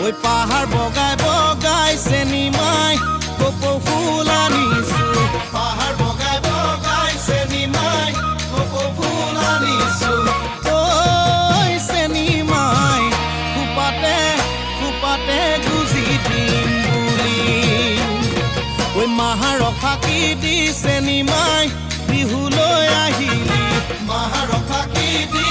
ওই পাহাড় বগায় বগায় চেনিমাই কপৌ ফুল আনিছো পাহাড় বগায় বগায় চেনিমাই কপৌ ফুল আনিছো ঐ চেনিমাই খুপাতে খুপাতে গুজি দিম বুলি ঐ মাহাৰ ফাঁকি দি চেনিমাই বিহুলৈ আহিলি মাহাৰ ফাঁকি দি